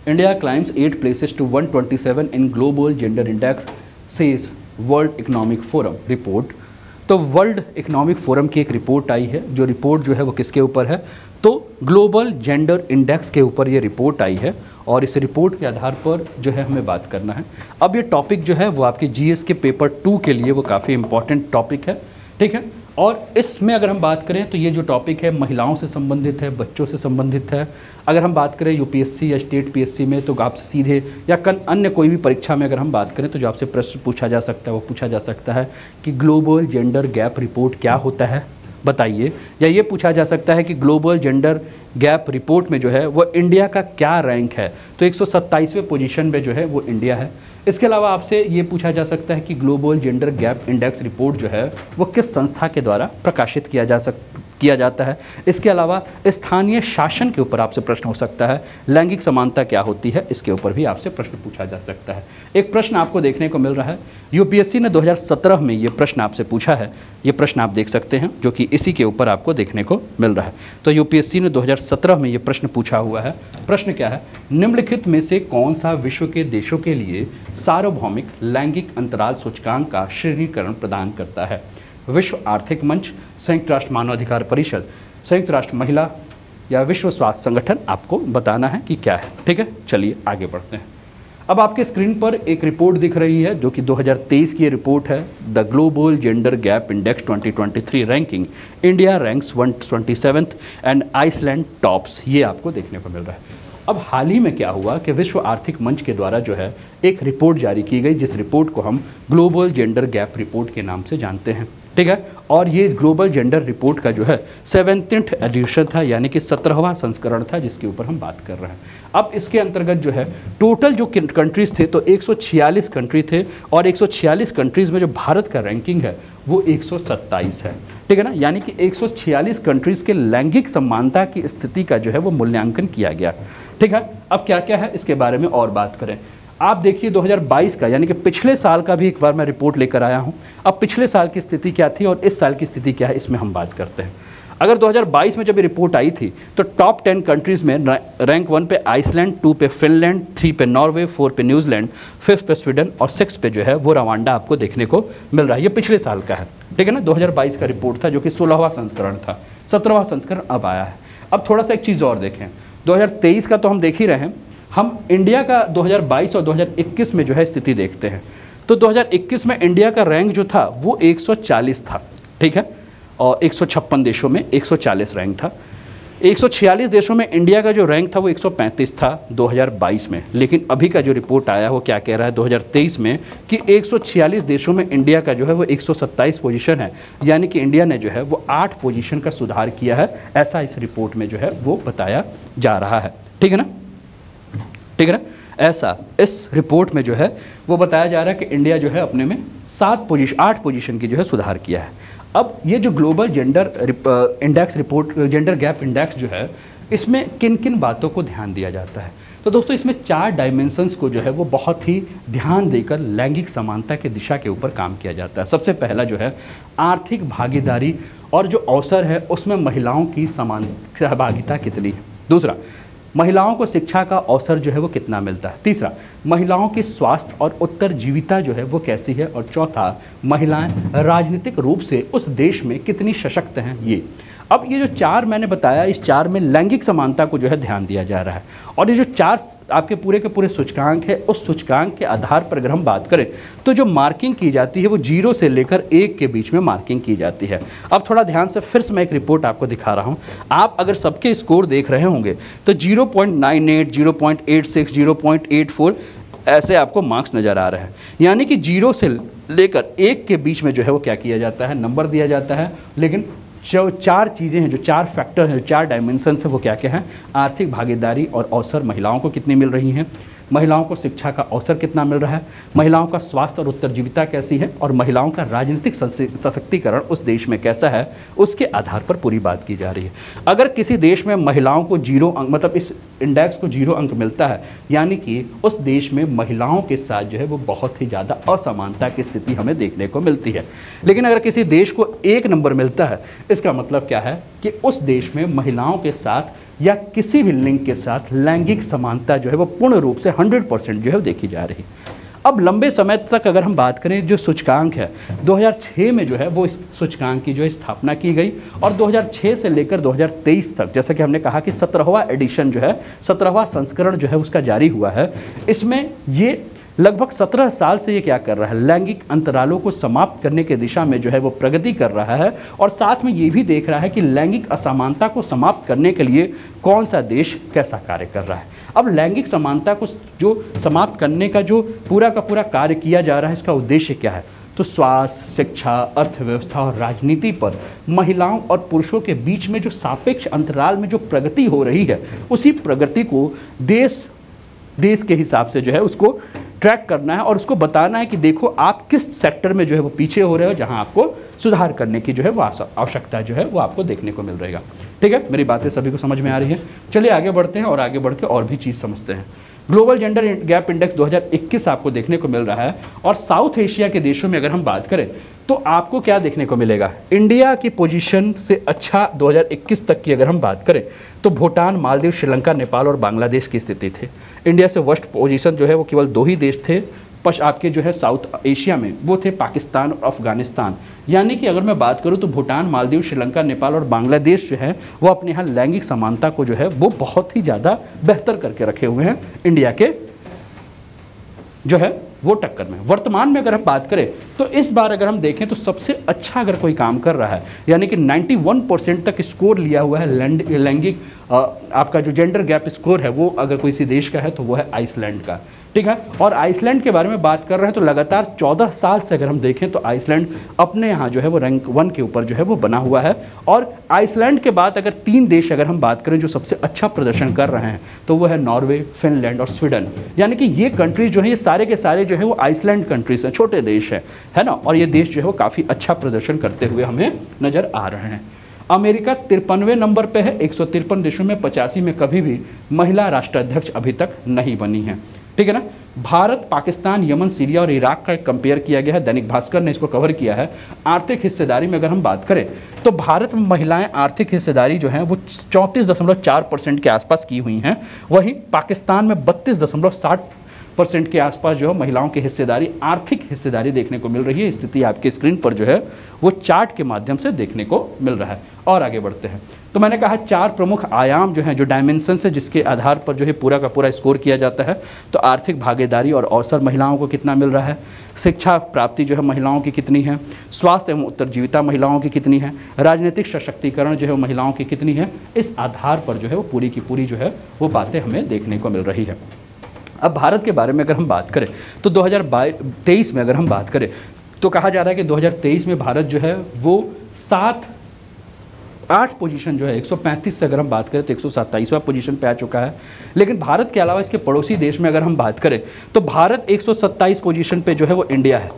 India climbs 8 places to 127 in global gender index, says world economic forum report. तो world economic forum की एक report आई है, जो report जो है वो किसके ऊपर है, तो ग्लोबल जेंडर इंडेक्स के ऊपर ये रिपोर्ट आई है और इस रिपोर्ट के आधार पर जो है हमें बात करना है। अब ये टॉपिक जो है वो आपके जीएस के पेपर 2 के लिए वो काफ़ी इंपॉर्टेंट टॉपिक है, ठीक है। और इसमें अगर हम बात करें तो ये जो टॉपिक है महिलाओं से संबंधित है, बच्चों से संबंधित है। अगर हम बात करें यूपीएससी या स्टेट पीएससी में तो आपसे सीधे या अन्य कोई भी परीक्षा में अगर हम बात करें तो जो आपसे प्रश्न पूछा जा सकता है वो पूछा जा सकता है कि ग्लोबल जेंडर गैप रिपोर्ट क्या होता है बताइए, या ये पूछा जा सकता है कि ग्लोबल जेंडर गैप रिपोर्ट में जो है वो इंडिया का क्या रैंक है, तो 127वें पोजीशन में जो है वो इंडिया है। इसके अलावा आपसे ये पूछा जा सकता है कि global gender gap index report जो है वो किस संस्था के द्वारा प्रकाशित किया जाता है। इसके अलावा स्थानीय शासन के ऊपर आपसे प्रश्न हो सकता है, लैंगिक समानता क्या होती है, इसके ऊपर भी आपसे प्रश्न पूछा जा सकता है। एक प्रश्न आपको देखने को मिल रहा है, यूपीएससी ने 2017 में ये प्रश्न आपसे पूछा है, ये प्रश्न आप देख सकते हैं जो कि इसी के ऊपर आपको देखने को मिल रहा है। तो यूपीएससी ने 2017 में ये प्रश्न पूछा हुआ है। प्रश्न क्या है, निम्नलिखित में से कौन सा विश्व के देशों के लिए सार्वभौमिक लैंगिक अंतराल सूचकांक का श्रेणीकरण प्रदान करता है। विश्व आर्थिक मंच, संयुक्त राष्ट्र मानवाधिकार परिषद, संयुक्त राष्ट्र महिला या विश्व स्वास्थ्य संगठन, आपको बताना है कि क्या है, ठीक है। चलिए आगे बढ़ते हैं। अब आपके स्क्रीन पर एक रिपोर्ट दिख रही है जो कि 2023 की रिपोर्ट है, the global gender gap index 2023 ranking, India ranks 127th and Iceland tops, ये आपको देखने को मिल रहा है। अब हाल ही में क्या हुआ कि विश्व आर्थिक मंच के द्वारा जो है एक रिपोर्ट जारी की गई, जिस रिपोर्ट को हम ग्लोबल जेंडर गैप रिपोर्ट के नाम से जानते हैं, ठीक है। और ये ग्लोबल जेंडर रिपोर्ट का जो है 7th एडिशन था, यानी कि 17वां संस्करण था जिसके ऊपर हम बात कर रहे हैं। अब इसके अंतर्गत जो है टोटल जो कंट्रीज़ थे तो 146 कंट्री थे और 146 कंट्रीज़ में जो भारत का रैंकिंग है वो 127 है, ठीक है ना। यानी कि 146 कंट्रीज़ के लैंगिक समानता की स्थिति का जो है वो मूल्यांकन किया गया, ठीक है। अब क्या क्या है इसके बारे में और बात करें। आप देखिए 2022 का, यानी कि पिछले साल का भी एक बार मैं रिपोर्ट लेकर आया हूं। अब पिछले साल की स्थिति क्या थी और इस साल की स्थिति क्या है, इसमें हम बात करते हैं। अगर 2022 में जब ये रिपोर्ट आई थी तो टॉप 10 कंट्रीज़ में रैंक 1 पे आइसलैंड, 2 पे फिनलैंड, 3 पे नॉर्वे, 4 पे न्यूजीलैंड, 5 पे स्वीडन और 6 पे जो है वो रवांडा आपको देखने को मिल रहा है। ये पिछले साल का है, ठीक है ना। 2022 का रिपोर्ट था जो कि 16वां संस्करण था, 17वां संस्करण अब आया है। अब थोड़ा सा एक चीज़ और देखें, 2023 का तो हम देख ही रहे हैं, हम इंडिया का 2022 और 2021 में जो है स्थिति देखते हैं। तो 2021 में इंडिया का रैंक जो था वो 140 था, ठीक है, और 156 देशों में 140 रैंक था। 146 देशों में इंडिया का जो रैंक था वो 135 था 2022 में। लेकिन अभी का जो रिपोर्ट आया वो क्या कह रहा है 2023 में कि 146 देशों में इंडिया का जो है वो 127 पोजीशन है, यानी कि इंडिया ने जो है वो 8 पोजीशन का सुधार किया है, ऐसा इस रिपोर्ट में जो है वो बताया जा रहा है, ठीक है ना, ठीक है ना। ऐसा इस रिपोर्ट में जो है वो बताया जा रहा है कि इंडिया जो है अपने में 8 पोजीशन की जो है सुधार किया है। अब ये जो global gender index report, gender gap index जो है, इसमें किन किन बातों को ध्यान दिया जाता है, तो दोस्तों इसमें 4 डायमेंशंस को जो है वो बहुत ही ध्यान देकर लैंगिक समानता की दिशा के ऊपर काम किया जाता है। सबसे पहला जो है आर्थिक भागीदारी और जो अवसर है उसमें महिलाओं की समान सहभागिता कितनी है। दूसरा, महिलाओं को शिक्षा का अवसर जो है वो कितना मिलता है। तीसरा, महिलाओं की स्वास्थ्य और उत्तरजीविता जो है वो कैसी है। और चौथा, महिलाएं राजनीतिक रूप से उस देश में कितनी सशक्त हैं। ये अब ये जो 4 मैंने बताया, इस 4 में लैंगिक समानता को जो है ध्यान दिया जा रहा है। और ये जो 4 आपके पूरे के पूरे सूचकांक है, उस सूचकांक के आधार पर अगर हम बात करें तो जो मार्किंग की जाती है वो 0 से लेकर 1 के बीच में मार्किंग की जाती है। अब थोड़ा ध्यान से फिर से मैं एक रिपोर्ट आपको दिखा रहा हूँ। आप अगर सबके स्कोर देख रहे होंगे तो 0.98, 0.86, 0.84 ऐसे आपको मार्क्स नज़र आ रहे हैं। यानी कि 0 से लेकर 1 के बीच में जो है वो क्या किया जाता है, नंबर दिया जाता है। लेकिन जो 4 चीज़ें हैं, जो 4 फैक्टर हैं, जो 4 डायमेंशंस हैं, वो क्या क्या हैं, आर्थिक भागीदारी और अवसर महिलाओं को कितनी मिल रही हैं, महिलाओं को शिक्षा का अवसर कितना मिल रहा है, महिलाओं का स्वास्थ्य और उत्तरजीविता कैसी है, और महिलाओं का राजनीतिक सशक्तिकरण उस देश में कैसा है, उसके आधार पर पूरी बात की जा रही है। अगर किसी देश में महिलाओं को 0 अंक, मतलब इस इंडेक्स को 0 अंक मिलता है, यानी कि उस देश में महिलाओं के साथ जो है वो बहुत ही ज़्यादा असमानता की स्थिति हमें देखने को मिलती है। लेकिन अगर किसी देश को 1 नंबर मिलता है, इसका मतलब क्या है कि उस देश में महिलाओं के साथ या किसी भी लिंग के साथ लैंगिक समानता जो है वो पूर्ण रूप से 100% जो है देखी जा रही। अब लंबे समय तक अगर हम बात करें, जो सूचकांक है 2006 में जो है वो इस सूचकांक की जो है स्थापना की गई और 2006 से लेकर 2023 तक, जैसा कि हमने कहा कि 17वां एडिशन जो है, 17वां संस्करण जो है उसका जारी हुआ है। इसमें ये लगभग 17 साल से ये क्या कर रहा है, लैंगिक अंतरालों को समाप्त करने की दिशा में जो है वो प्रगति कर रहा है और साथ में ये भी देख रहा है कि लैंगिक असमानता को समाप्त करने के लिए कौन सा देश कैसा कार्य कर रहा है। अब लैंगिक समानता को जो समाप्त करने का जो पूरा का पूरा कार्य किया जा रहा है, इसका उद्देश्य क्या है? तो स्वास्थ्य, शिक्षा, अर्थव्यवस्था और राजनीति पर महिलाओं और पुरुषों के बीच में जो सापेक्ष अंतराल में जो प्रगति हो रही है, उसी प्रगति को देश के हिसाब से जो है उसको ट्रैक करना है और उसको बताना है कि देखो आप किस सेक्टर में जो है वो पीछे हो रहे हो, जहां आपको सुधार करने की जो है वो आवश्यकता जो है वो आपको देखने को मिल रहेगा। ठीक है, मेरी बातें सभी को समझ में आ रही है। चलिए आगे बढ़ते हैं और आगे बढ़ के और भी चीज़ समझते हैं। ग्लोबल जेंडर गैप इंडेक्स 2021 आपको देखने को मिल रहा है और साउथ एशिया के देशों में अगर हम बात करें तो आपको क्या देखने को मिलेगा? इंडिया की पोजीशन से अच्छा 2021 तक की अगर हम बात करें तो भूटान, मालदीव, श्रीलंका, नेपाल और बांग्लादेश की स्थिति थी। इंडिया से वर्स्ट पोजीशन जो है वो केवल 2 ही देश थे आपके जो है साउथ एशिया में, वो थे पाकिस्तान और अफगानिस्तान। यानी कि अगर मैं बात करूं तो भूटान, मालदीव, श्रीलंका, नेपाल और बांग्लादेश जो है वो अपने यहाँ लैंगिक समानता को जो है वो बहुत ही ज़्यादा बेहतर करके रखे हुए हैं इंडिया के जो है वो टक्कर में। वर्तमान में अगर हम बात करें तो इस बार अगर हम देखें तो सबसे अच्छा अगर कोई काम कर रहा है, यानी कि 91% तक स्कोर लिया हुआ है लैंगिक आपका जो जेंडर गैप स्कोर है, वो अगर कोई देश का है तो वो है आइसलैंड का। ठीक है, और आइसलैंड के बारे में बात कर रहे हैं तो लगातार 14 साल से अगर हम देखें तो आइसलैंड अपने यहाँ जो है वो रैंक 1 के ऊपर जो है वो बना हुआ है। और आइसलैंड के बाद अगर 3 देश अगर हम बात करें जो सबसे अच्छा प्रदर्शन कर रहे हैं तो वो है नॉर्वे, फिनलैंड और स्वीडन। यानी कि ये कंट्रीज जो है ये सारे के सारे जो है वो आइसलैंड कंट्रीज हैं, छोटे देश है ना, और ये देश जो है वो काफ़ी अच्छा प्रदर्शन करते हुए हमें नज़र आ रहे हैं। अमेरिका 53वें नंबर पे है, 153 देशों में 85 में कभी भी महिला राष्ट्राध्यक्ष अभी तक नहीं बनी है। ठीक है ना। भारत, पाकिस्तान, यमन, सीरिया और इराक का कंपेयर किया गया है, दैनिक भास्कर ने इसको कवर किया है। आर्थिक हिस्सेदारी में अगर हम बात करें तो भारत में महिलाएं आर्थिक हिस्सेदारी जो है वो 34.4% के आसपास की हुई हैं। वहीं पाकिस्तान में 32.60% के आसपास जो है महिलाओं की हिस्सेदारी, आर्थिक हिस्सेदारी देखने को मिल रही है। स्थिति आपके स्क्रीन पर जो है वो चार्ट के माध्यम से देखने को मिल रहा है। और आगे बढ़ते हैं तो मैंने कहा 4 प्रमुख आयाम जो हैं, जो डायमेंशंस है जिसके आधार पर जो है पूरा का पूरा स्कोर किया जाता है। तो आर्थिक भागीदारी और अवसर महिलाओं को कितना मिल रहा है, शिक्षा प्राप्ति जो है महिलाओं की कितनी है, स्वास्थ्य एवं उत्तरजीविता महिलाओं की कितनी है, राजनीतिक सशक्तिकरण जो है महिलाओं की कितनी है, इस आधार पर जो है वो पूरी की पूरी जो है वो बातें हमें देखने को मिल रही है। अब भारत के बारे में अगर हम बात करें तो 2023 में अगर हम बात करें तो कहा जा रहा है कि 2023 में भारत जो है वो 8 पोजीशन जो है 135 से अगर हम बात करें तो 127वां पोजीशन पे आ चुका है। लेकिन भारत के अलावा इसके पड़ोसी देश में अगर हम बात करें तो भारत 127 पोजीशन पे जो है वो इंडिया है।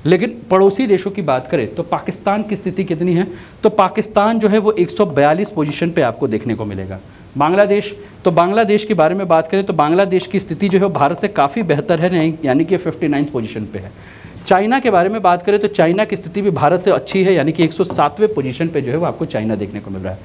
लेकिन पड़ोसी देशों की बात करें तो पाकिस्तान की स्थिति कितनी है, तो पाकिस्तान जो है वो 142 पोजीशन पे आपको देखने को मिलेगा। बांग्लादेश, तो बांग्लादेश के बारे में बात करें तो बांग्लादेश की स्थिति जो है भारत से काफ़ी बेहतर है, यानी कि 59 पोजीशन पे है। चाइना के बारे में बात करें तो चाइना की स्थिति भी भारत से अच्छी है, यानी कि 107वें पोजीशन पे जो है वो आपको चाइना देखने को मिल रहा है।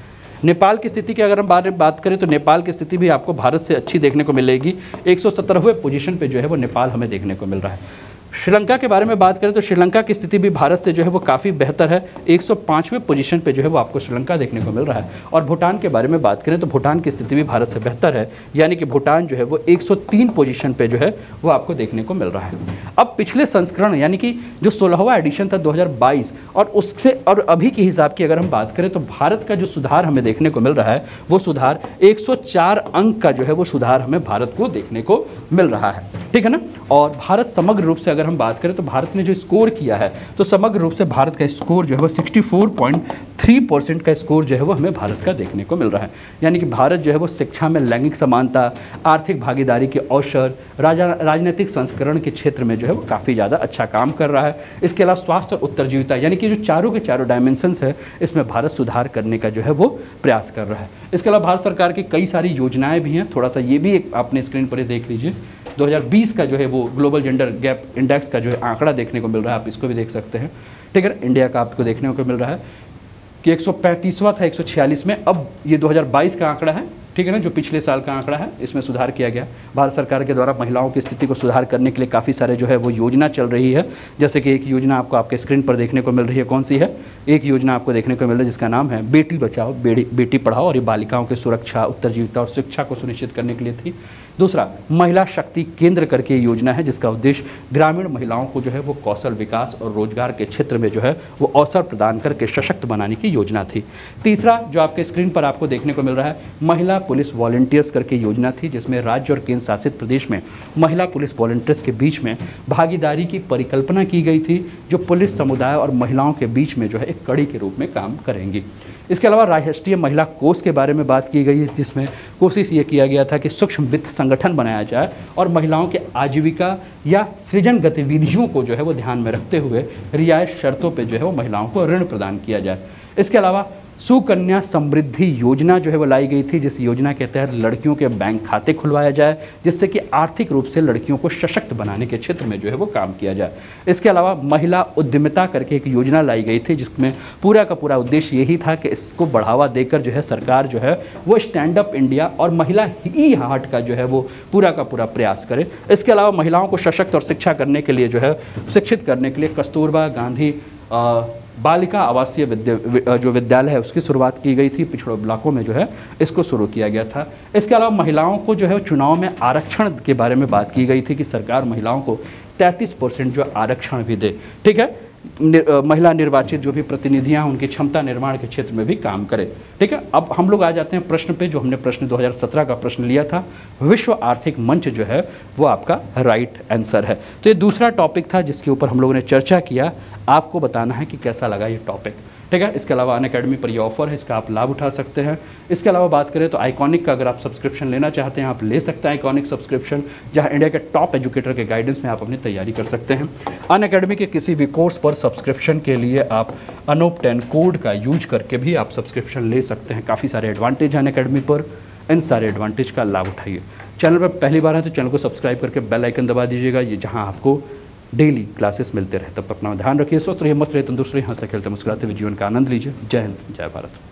नेपाल की स्थिति की अगर हम बात करें तो नेपाल की स्थिति भी आपको भारत से अच्छी देखने को मिलेगी, 117वें पोजीशन पे जो है वो नेपाल हमें देखने को मिल रहा है। श्रीलंका के बारे में बात करें तो श्रीलंका की स्थिति भी भारत से जो है वो काफ़ी बेहतर है, 105वें पोजीशन पे जो है वो आपको श्रीलंका देखने को मिल रहा है। और भूटान के बारे में बात करें तो भूटान की स्थिति भी भारत से बेहतर है, यानी कि भूटान जो है वो 103 पोजीशन पे जो है वो आपको देखने को मिल रहा है। अब पिछले संस्करण यानी कि जो 16वां एडिशन था 2022 और उससे और अभी के हिसाब की अगर हम बात करें तो भारत का जो सुधार हमें देखने को मिल रहा है वो सुधार 104 अंक का जो है वो सुधार हमें भारत को देखने को मिल रहा है। ठीक है ना। और भारत समग्र रूप से अगर हम बात करें तो भारत ने जो स्कोर किया है तो समग्र रूप से भारत का स्कोर जो है वो 64.3% का स्कोर जो है वो हमें भारत का देखने को मिल रहा है। यानी कि भारत जो है वो शिक्षा में लैंगिक समानता, आर्थिक भागीदारी के अवसर, राजनीतिक संस्करण के क्षेत्र में जो है वो काफ़ी ज़्यादा अच्छा काम कर रहा है। इसके अलावा स्वास्थ्य और उत्तरजीविता यानी कि जो चारों के चारों डायमेंशंस है इसमें भारत सुधार करने का जो है वो प्रयास कर रहा है। इसके अलावा भारत सरकार की कई सारी योजनाएँ भी हैं, थोड़ा सा ये भी एक आपने स्क्रीन पर ही देख लीजिए। 2020 का जो है वो ग्लोबल जेंडर गैप इंडेक्स का जो है आंकड़ा देखने को मिल रहा है, आप इसको भी देख सकते हैं। ठीक है, इंडिया का आपको देखने को मिल रहा है कि 135वां था 146 में, अब ये 2022 का आंकड़ा है। ठीक है ना, जो पिछले साल का आंकड़ा है इसमें सुधार किया गया। भारत सरकार के द्वारा महिलाओं की स्थिति को सुधार करने के लिए काफ़ी सारे जो है वो योजना चल रही है। जैसे कि एक योजना आपको आपके स्क्रीन पर देखने को मिल रही है, कौन सी है, एक योजना आपको देखने को मिल रही है जिसका नाम है बेटी बचाओ बेटी पढ़ाओ, और ये बालिकाओं की सुरक्षा, उत्तरजीविता और शिक्षा को सुनिश्चित करने के लिए थी। दूसरा, महिला शक्ति केंद्र करके योजना है जिसका उद्देश्य ग्रामीण महिलाओं को जो है वो कौशल विकास और रोजगार के क्षेत्र में जो है वो अवसर प्रदान करके सशक्त बनाने की योजना थी। तीसरा, जो आपके स्क्रीन पर आपको देखने को मिल रहा है, महिला पुलिस वॉलंटियर्स करके योजना थी जिसमें राज्य और केंद्र शासित प्रदेश में महिला पुलिस वॉलंटियर्स के बीच में भागीदारी की परिकल्पना की गई थी, जो पुलिस समुदाय और महिलाओं के बीच में जो है एक कड़ी के रूप में काम करेंगी। इसके अलावा राष्ट्रीय महिला कोष के बारे में बात की गई है जिसमें कोशिश ये किया गया था कि सूक्ष्म वित्त संगठन बनाया जाए और महिलाओं के आजीविका या सृजन गतिविधियों को जो है वो ध्यान में रखते हुए रियायत शर्तों पे जो है वो महिलाओं को ऋण प्रदान किया जाए। इसके अलावा सुकन्या समृद्धि योजना जो है वो लाई गई थी, जिस योजना के तहत लड़कियों के बैंक खाते खुलवाया जाए जिससे कि आर्थिक रूप से लड़कियों को सशक्त बनाने के क्षेत्र में जो है वो काम किया जाए। इसके अलावा महिला उद्यमिता करके एक योजना लाई गई थी जिसमें पूरा का पूरा उद्देश्य यही था कि इसको बढ़ावा देकर जो है सरकार जो है वो स्टैंड अप इंडिया और महिला ई हाट का जो है वो पूरा का पूरा प्रयास करे। इसके अलावा महिलाओं को सशक्त और शिक्षा करने के लिए जो है शिक्षित करने के लिए कस्तूरबा गांधी बालिका आवासीय जो विद्यालय है उसकी शुरुआत की गई थी। पिछड़े ब्लॉकों में जो है इसको शुरू किया गया था। इसके अलावा महिलाओं को जो है चुनाव में आरक्षण के बारे में बात की गई थी कि सरकार महिलाओं को 33% जो आरक्षण भी दे। ठीक है, महिला निर्वाचित जो भी प्रतिनिधियां उनकी क्षमता निर्माण के क्षेत्र में भी काम करें। ठीक है, अब हम लोग आ जाते हैं प्रश्न पे, जो हमने प्रश्न 2017 का प्रश्न लिया था। विश्व आर्थिक मंच जो है वो आपका राइट आंसर है। तो ये दूसरा टॉपिक था जिसके ऊपर हम लोगों ने चर्चा किया। आपको बताना है कि कैसा लगा ये टॉपिक। ठीक है, इसके अलावा अनअकैडमी पर ये ऑफर है, इसका आप लाभ उठा सकते हैं। इसके अलावा बात करें तो आइकॉनिक का अगर आप सब्सक्रिप्शन लेना चाहते हैं आप ले सकते हैं आइकॉनिक सब्सक्रिप्शन, जहां इंडिया के टॉप एजुकेटर के गाइडेंस में आप अपनी तैयारी कर सकते हैं। अनअकैडमी के किसी भी कोर्स पर सब्सक्रिप्शन के लिए आप अनूप 10 कोड का यूज करके भी आप सब्सक्रिप्शन ले सकते हैं। काफ़ी सारे एडवांटेज हैं अनअकैडमी पर, इन सारे एडवांटेज का लाभ उठाइए। चैनल पर पहली बार है तो चैनल को सब्सक्राइब करके बेल आइकन दबा दीजिएगा, ये जहाँ आपको डेली क्लासेस मिलते रहे। तब अपना ध्यान रखिए, स्वस्थ रहिए, मस्त रहिए, तंदुरुस्त रहिए, हंसते खेलते मुस्कुराते हुए जीवन का आनंद लीजिए। जय हिंद, जय भारत।